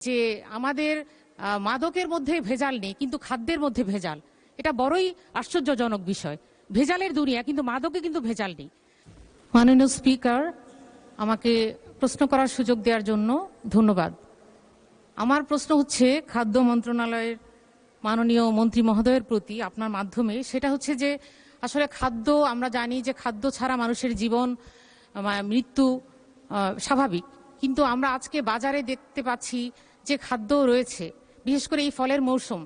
যে আমাদের মাদকের মধ্যে ভেজাল নেই কিন্তু খাদ্যের মধ্যে ভেজাল, এটা বড়ই আশ্চর্যজনক বিষয়। ভেজালের দুনিয়া কিন্তু মাদকে কিন্তু ভেজাল নেই। মাননীয় স্পিকার, আমাকে প্রশ্ন করার সুযোগ দেওয়ার জন্য ধন্যবাদ। আমার প্রশ্ন হচ্ছে খাদ্য মন্ত্রণালয়ের মাননীয় মন্ত্রী মহোদয়ের প্রতি আপনার মাধ্যমে, সেটা হচ্ছে যে আসলে খাদ্য, আমরা জানি যে খাদ্য ছাড়া মানুষের জীবন মৃত্যু স্বাভাবিক, কিন্তু আমরা আজকে বাজারে দেখতে পাচ্ছি যে খাদ্য রয়েছে, বিশেষ করে এই ফলের মৌসুম,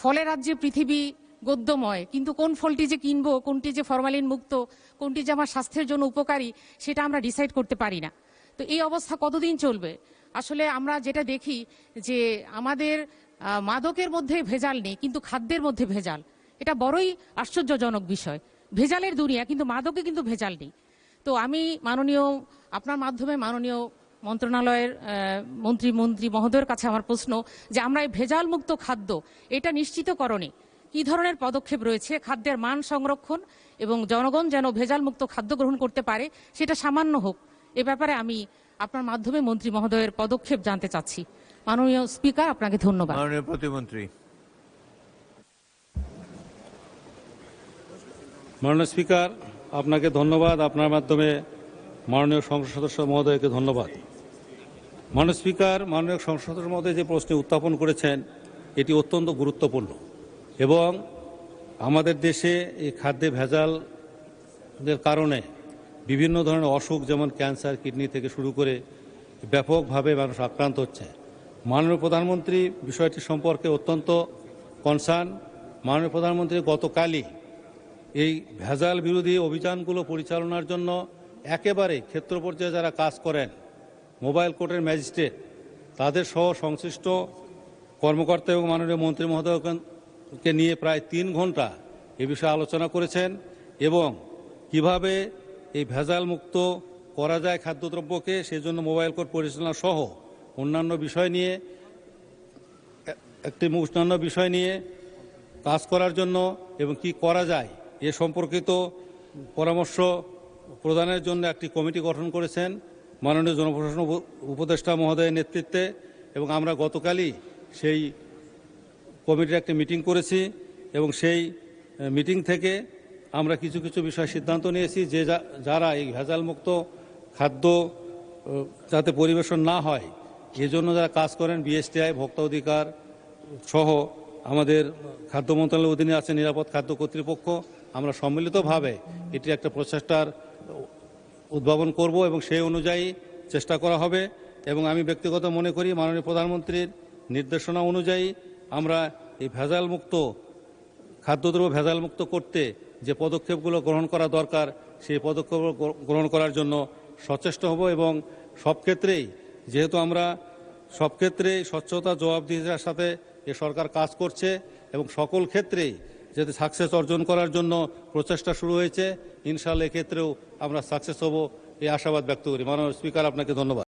ফলের রাজ্যে পৃথিবী গদ্যময়, কিন্তু কোন ফলটি যে কিনবো, কোনটি যে ফরমালিন মুক্ত, কোনটি যে আমার স্বাস্থ্যের জন্য উপকারী, সেটা আমরা ডিসাইড করতে পারি না। তো এই অবস্থা কতদিন চলবে? আসলে আমরা যেটা দেখি যে আমাদের মাদকের মধ্যে ভেজাল নেই কিন্তু খাদ্যের মধ্যে ভেজাল, এটা বড়ই আশ্চর্যজনক বিষয়। ভেজালের দুনিয়া কিন্তু মাদকে কিন্তু ভেজাল নেই। তো আমি মাননীয় আপনার মাধ্যমে মাননীয় মন্ত্রণালয়ের মন্ত্রী মহোদয়ের কাছে আমার প্রশ্ন যে আমরা এই ভেজাল মুক্ত খাদ্য এটা নিশ্চিতকরণে কি ধরনের পদক্ষেপ রয়েছে, খাদ্যের মান সংরক্ষণ এবং জনগণ যেন ভেজাল মুক্ত খাদ্য গ্রহণ করতে পারে সেটা সামান্য হোক, এ ব্যাপারে আমি আপনার মাধ্যমে মন্ত্রী মহোদয়ের পদক্ষেপ জানতে চাচ্ছি। মাননীয় স্পিকার, আপনাকে ধন্যবাদ। মাননীয় প্রতিমন্ত্রী। মাননীয় স্পিকার, আপনাকে ধন্যবাদ। আপনার মাধ্যমে মাননীয় সংসদ সদস্য মহোদয়কে ধন্যবাদ। মাননীয় স্পিকার, মাননীয় সংসদ সদস্য মহোদয় যে প্রশ্নে উত্থাপন করেছেন এটি অত্যন্ত গুরুত্বপূর্ণ এবং আমাদের দেশে এই খাদ্যে ভেজালের কারণে বিভিন্ন ধরনের অসুখ, যেমন ক্যান্সার, কিডনি থেকে শুরু করে ব্যাপকভাবে মানুষ আক্রান্ত হচ্ছে। মাননীয় প্রধানমন্ত্রী বিষয়টি সম্পর্কে অত্যন্ত কনসার্ন। মাননীয় প্রধানমন্ত্রী গতকালই এই ভেজাল বিরোধী অভিযানগুলো পরিচালনার জন্য একেবারে ক্ষেত্র পর্যায়ে যারা কাজ করেন, মোবাইল কোর্টের ম্যাজিস্ট্রেট, তাদের সহ সংশ্লিষ্ট কর্মকর্তা এবং মাননীয় মন্ত্রী মহোদয়কে নিয়ে প্রায় 3 ঘন্টা এ বিষয়ে আলোচনা করেছেন এবং কিভাবে এই ভেজাল মুক্ত করা যায় খাদ্যদ্রব্যকে, সেজন্য মোবাইল কোর্ট পরিচালনা সহ অন্যান্য বিষয় নিয়ে কাজ করার জন্য এবং কি করা যায় এ সম্পর্কিত পরামর্শ প্রদানের জন্য একটি কমিটি গঠন করেছেন মাননীয় জনপ্রশাসন উপদেষ্টা মহোদয়ের নেতৃত্বে, এবং আমরা গতকালই সেই কমিটির একটি মিটিং করেছি এবং সেই মিটিং থেকে আমরা কিছু বিষয় সিদ্ধান্ত নিয়েছি যে যারা এই ভেজাল মুক্ত খাদ্য যাতে পরিবেশন না হয় এজন্য যারা কাজ করেন, বিএসটিআই, ভোক্তা অধিকার সহ আমাদের খাদ্য মন্ত্রণালয়ের অধীনে আছে নিরাপদ খাদ্য কর্তৃপক্ষ, আমরা সম্মিলিতভাবে এটি একটা প্রচেষ্টার উদ্ভাবন করব এবং সেই অনুযায়ী চেষ্টা করা হবে। এবং আমি ব্যক্তিগত মনে করি মাননীয় প্রধানমন্ত্রীর নির্দেশনা অনুযায়ী আমরা এই খাদ্যদ্রব্য ভেজাল মুক্ত করতে যে পদক্ষেপগুলো গ্রহণ করা দরকার সেই পদক্ষেপগুলো গ্রহণ করার জন্য সচেষ্ট হব এবং সব ক্ষেত্রেই, যেহেতু আমরা সব ক্ষেত্রেই স্বচ্ছতা, জবাবদিহিতার সাথে এ সরকার কাজ করছে এবং সকল ক্ষেত্রেই যাতে সাকসেস অর্জন করার জন্য প্রচেষ্টা শুরু হয়েছে, ইনশাআল্লাহ এক্ষেত্রেও আমরা সাকসেস হব এই আশাবাদ ব্যক্ত করি। মাননীয় স্পিকার, আপনাকে ধন্যবাদ।